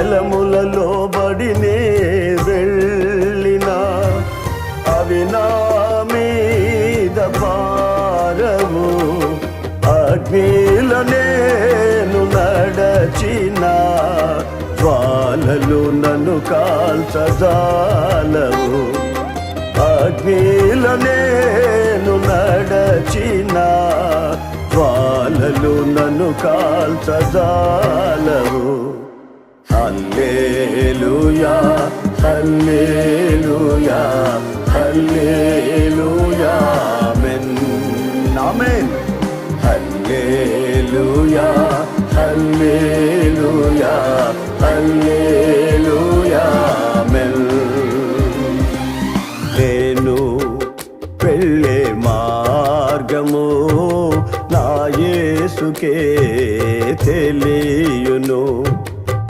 జలములలో బడినే వెళ్ళినా అవి నా మీద పారవు. అగ్నిలో నేను నడచిన జ్వాలలు నన్ను కాల్చజాలవు. అగ్నిలో నేను నడచిన జ్వాలలు నన్ను కాల్చజాలవు. హల్లెలూయా హల్లెలూయా హల్లెలూయా ఆమేన్ ఆమేన్. హల్లెలూయా హల్లెలూయా హల్లెలూయా